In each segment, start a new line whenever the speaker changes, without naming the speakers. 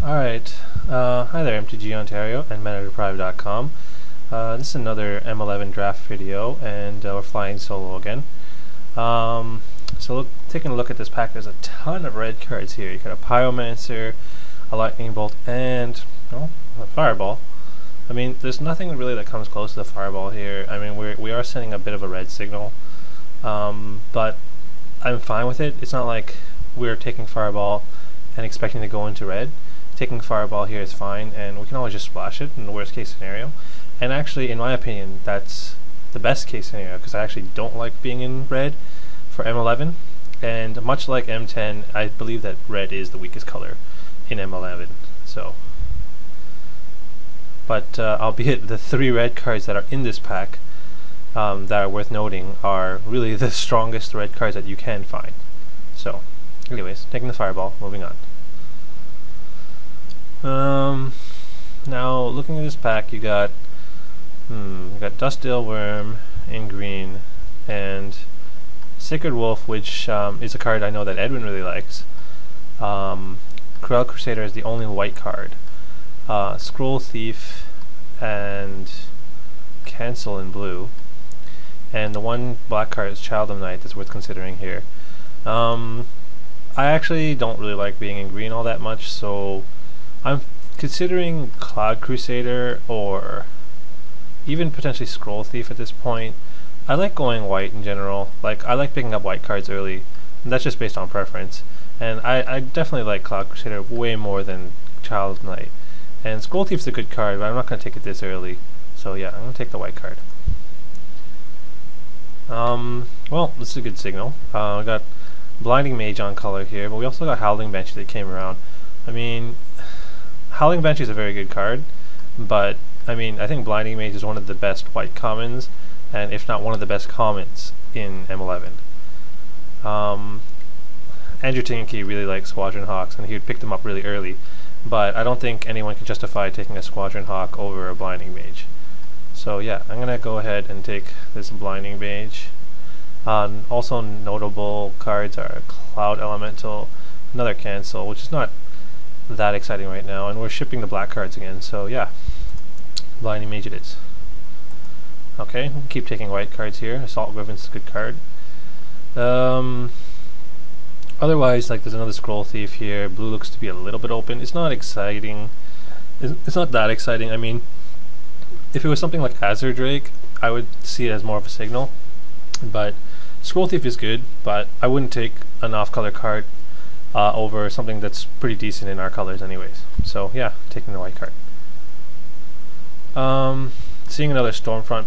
Alright, hi there MTGOntario and MetaDeprive.com. This is another M11 Draft video, and we're flying solo again. Taking a look at this pack, there's a ton of red cards here. You got a Pyromancer, a Lightning Bolt, and a Fireball. I mean, there's nothing really that comes close to the Fireball here. I mean, we are sending a bit of a red signal, but I'm fine with it. It's not like we're taking Fireball and expecting to go into red. Taking Fireball here is fine, and we can always just splash it in the worst case scenario. And actually, in my opinion, that's the best case scenario, because I actually don't like being in red for M11, and much like M10, I believe that red is the weakest color in M11. So, but albeit the 3 red cards that are in this pack that are worth noting are really the strongest red cards that you can find. So, anyways, taking the Fireball, moving on. Now looking at this pack, you got Dustdale Worm in green, and Sacred Wolf, which is a card I know that Edwin really likes. Corel Crusader is the only white card. Scroll Thief and Cancel in blue, and the one black card is Child of Night that's worth considering here. I actually don't really like being in green all that much, so I'm considering Cloud Crusader or even potentially Scroll Thief at this point. I like going white in general. Like, I like picking up white cards early, and that's just based on preference. And I definitely like Cloud Crusader way more than Child of Night. And Scroll Thief's a good card, but I'm not going to take it this early. So yeah, I'm going to take the white card. Well, this is a good signal. We got Blinding Mage on color here, but we also got Howling Banshee that came around. I mean, Howling Banshee is a very good card, but I mean, I think Blinding Mage is one of the best white commons, and if not one of the best commons in M11. Andrew Tinky really likes Squadron Hawks, and he would pick them up really early, but I don't think anyone can justify taking a Squadron Hawk over a Blinding Mage. So yeah, I'm gonna go ahead and take this Blinding Mage. Also notable cards are Cloud Elemental, another Cancel, which is not that exciting right now, and we're shipping the black cards again, so yeah, Blinding Mage it is. Okay, we'll keep taking white cards here. Assault Griffins is a good card. Otherwise, like, there's another Scroll Thief here. Blue looks to be a little bit open. It's not exciting. It's not that exciting. I mean, if it was something like Azure Drake, I would see it as more of a signal. But Scroll Thief is good, but I wouldn't take an off-color card over something that's pretty decent in our colors anyways. So yeah, taking the white card. Seeing a Stormfront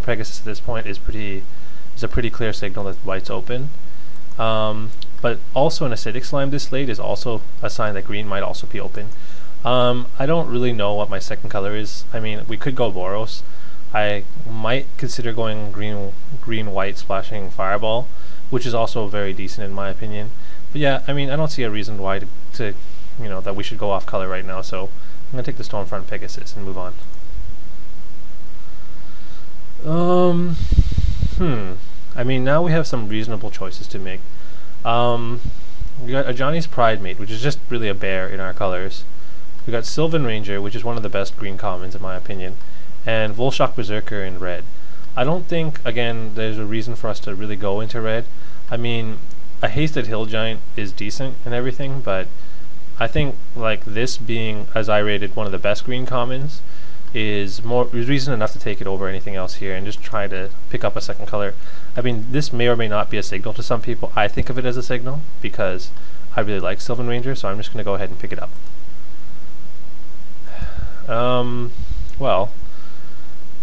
Pegasus at this point is a pretty clear signal that white's open. But also an Acidic Slime this late is also a sign that green might also be open. I don't really know what my second color is. I mean, we could go Boros. I might consider going green-white splashing Fireball, which is also very decent in my opinion. But yeah, I mean, I don't see a reason why that we should go off color right now, so I'm gonna take the Stormfront Pegasus and move on. I mean, now we have some reasonable choices to make. We got a Johnny's Pride Mate, which is just really a bear in our colors. We got Sylvan Ranger, which is one of the best green commons in my opinion, and Volshock Berserker in red. I don't think, again, there's a reason for us to really go into red. I mean, a Hasted Hill Giant is decent and everything, but I think like this being, as I rated, one of the best green commons is reason enough to take it over anything else here and just try to pick up a second color. I mean, this may or may not be a signal to some people. I think of it as a signal because I really like Sylvan Ranger, so I'm just going to go ahead and pick it up. Well,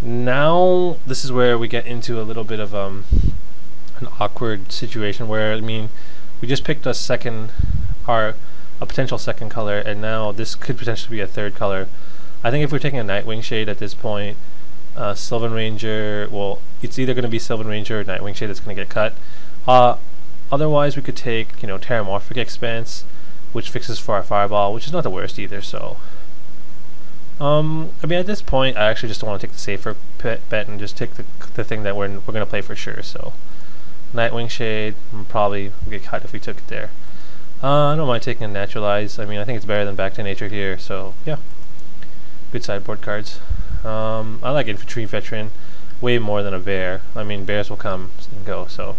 now this is where we get into a little bit of an awkward situation where, I mean, we just picked a potential second color, and now this could potentially be a third color. I think if we're taking a Nightwing Shade at this point, Sylvan Ranger, well, it's either going to be Sylvan Ranger or Nightwing Shade that's going to get cut. Otherwise, we could take, Terramorphic Expanse, which fixes for our Fireball, which is not the worst either, so. I mean, at this point, I actually just want to take the safer bet and just take the thing that we're going to play for sure, so. Nightwing Shade, probably get cut if we took it there. I don't mind taking a Naturalize. I mean, I think it's better than Back to Nature here, so yeah. Good sideboard cards. I like Infantry Veteran way more than a Bear. I mean, Bears will come and go, so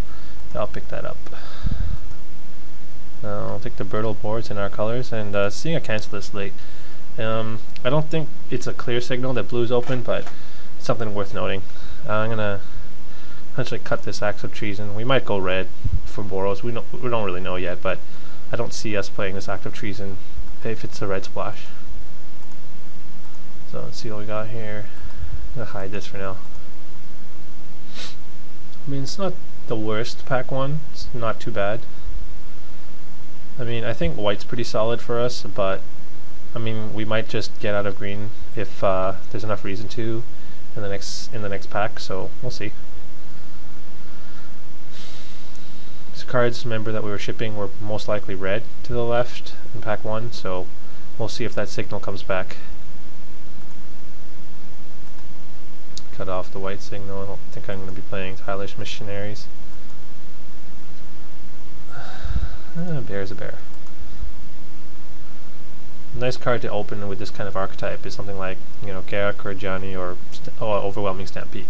I'll pick that up. I'll take the Brittle Boards in our colors, and seeing a cancel this late. I don't think it's a clear signal that blue's open, but it's something worth noting. I'm gonna essentially cut this Axe of Treason. We might go red for Boros. We don't really know yet, but I don't see us playing this Act of Treason if it's a red splash. So let's see what we got here. I'm gonna hide this for now. I mean, it's not the worst pack one. It's not too bad. I mean, I think white's pretty solid for us, but I mean, we might just get out of green if there's enough reason to in the next pack. So we'll see. These cards, remember that we were shipping, were most likely red to the left in pack one. So we'll see if that signal comes back. Cut off the white signal. I don't think I'm going to be playing Stylish Missionaries. Bear's a bear. Nice card to open with this kind of archetype is something like, you know, Garruk or Johnny or Overwhelming Stampede.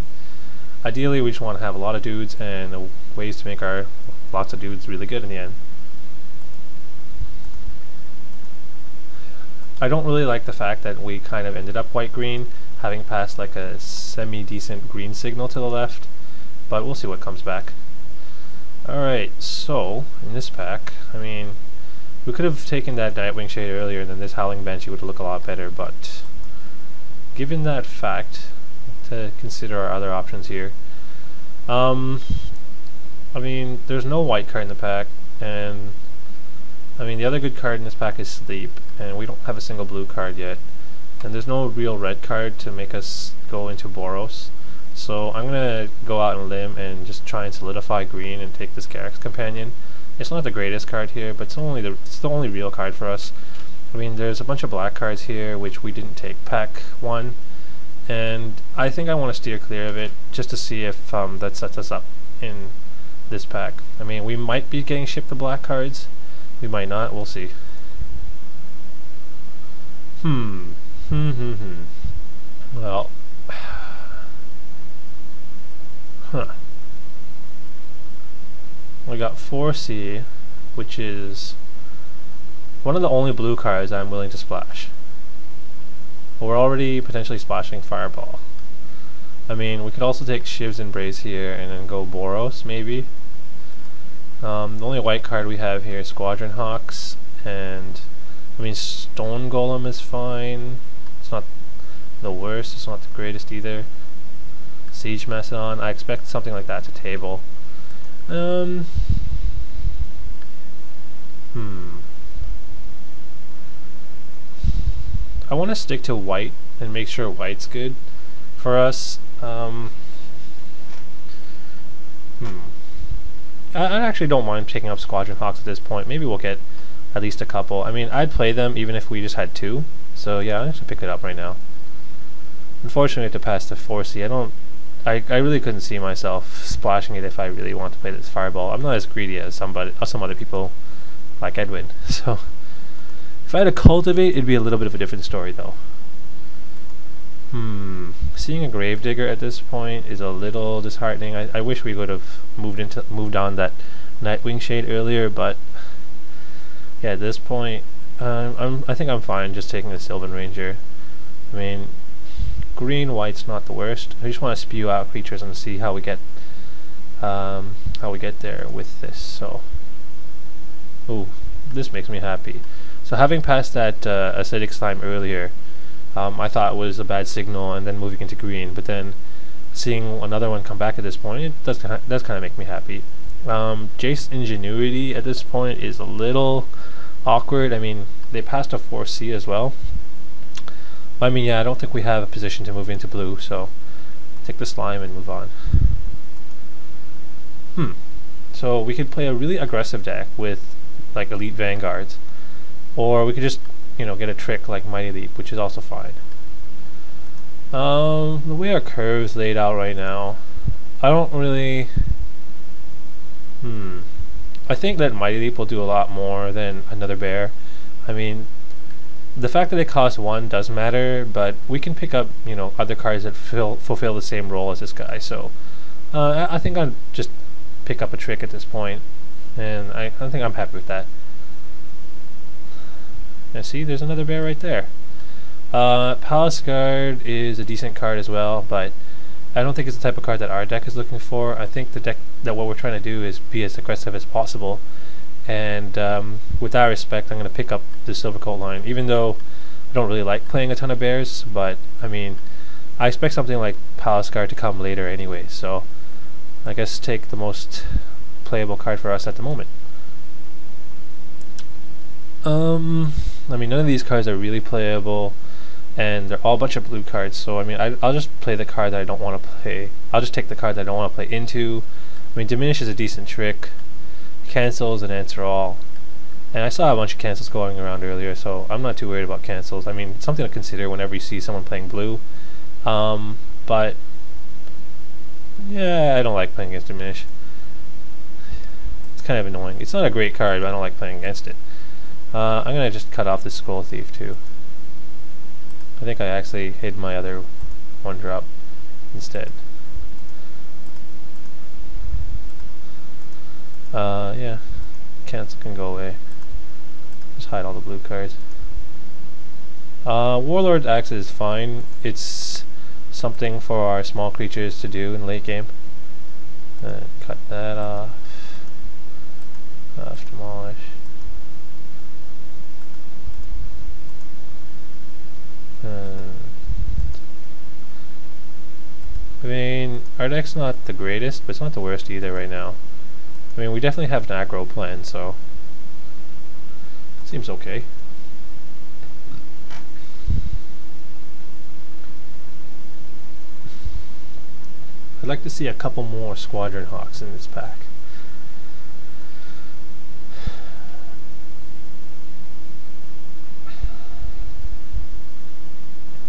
Ideally, we just want to have a lot of dudes and ways to make our lots of dudes really good in the end. I don't really like the fact that we kind of ended up white-green, having passed like a semi-decent green signal to the left, but we'll see what comes back. Alright, so in this pack, I mean, we could have taken that Nightwing Shade earlier, and then this Howling Banshee would look a lot better, but given that fact, to consider our other options here. I mean, there's no white card in the pack, and I mean, the other good card in this pack is Sleep, and we don't have a single blue card yet. And there's no real red card to make us go into Boros. So I'm gonna go out on a limb and just try and solidify green and take this Garruk's Companion. It's not the greatest card here, but it's the only real card for us. I mean, there's a bunch of black cards here which we didn't take pack one, and I think I want to steer clear of it just to see if that sets us up in this pack. I mean, we might be getting shipped the black cards, we might not, we'll see. Well, we got 4C, which is one of the only blue cards I'm willing to splash. We're already potentially splashing Fireball. I mean, we could also take Shiv's Embrace here and then go Boros, maybe. The only white card we have here is Squadron Hawks, and I mean, Stone Golem is fine. It's not the worst, it's not the greatest either. Siege Mastodon, I expect something like that to table. I want to stick to white and make sure white's good for us. I actually don't mind picking up Squadron Hawks at this point. Maybe we'll get at least a couple. I mean, I'd play them even if we just had two. So yeah, I'm just gonna pick it up right now. Unfortunately, I have to pass the 4C. I really couldn't see myself splashing it if I really want to play this Fireball. I'm not as greedy as some other people like Edwin. So if I had to cultivate, it'd be a little bit of a different story though. Seeing a Gravedigger at this point is a little disheartening. I wish we would have moved on that Nightwing Shade earlier, but yeah, at this point, I think I'm fine just taking the Sylvan Ranger. I mean, green white's not the worst. I just want to spew out creatures and see how we get there with this. So, ooh, this makes me happy. So having passed that Acidic Slime earlier, I thought it was a bad signal, and then moving into green, but then seeing another one come back at this point, it does kind of make me happy. Jace Ingenuity at this point is a little awkward. I mean, they passed a 4C as well. I mean, yeah, I don't think we have a position to move into blue, so take the slime and move on. So we could play a really aggressive deck with like Elite Vanguards, or we could just, you know, get a trick like Mighty Leap, which is also fine. The way our curve's laid out right now, I don't really I think that Mighty Leap will do a lot more than another bear. I mean, the fact that they cost 1 does matter, but we can pick up, you know, other cards that fulfill the same role as this guy. So I think I'll just pick up a trick at this point, and I think I'm happy with that. Now see, there's another bear right there. Palace Guard is a decent card as well, but I don't think it's the type of card that our deck is looking for. I think the deck that what we're trying to do is be as aggressive as possible, and with that respect, I'm going to pick up the Silvercoat line, even though I don't really like playing a ton of bears. But I mean, I expect something like Palace Guard to come later anyway, so I guess take the most playable card for us at the moment. I mean, none of these cards are really playable, and they're all a bunch of blue cards, so I mean, I'll just play the card that I don't want to play. I'll just take the card that I don't want to play into. I mean, Diminish is a decent trick. Cancels and Answer All. And I saw a bunch of cancels going around earlier, so I'm not too worried about cancels. I mean, it's something to consider whenever you see someone playing blue. But yeah, I don't like playing against Diminish. It's kind of annoying. It's not a great card, but I don't like playing against it. I'm going to just cut off this Scroll Thief too. I think I actually hid my other 1-drop instead. Yeah, cancel can go away. Just hide all the blue cards. Warlord Axe is fine. It's something for our small creatures to do in late game. Cut that off. Demolish. I mean, our deck's not the greatest, but it's not the worst either right now. I mean, we definitely have an aggro plan, so seems okay. I'd like to see a couple more Squadron Hawks in this pack.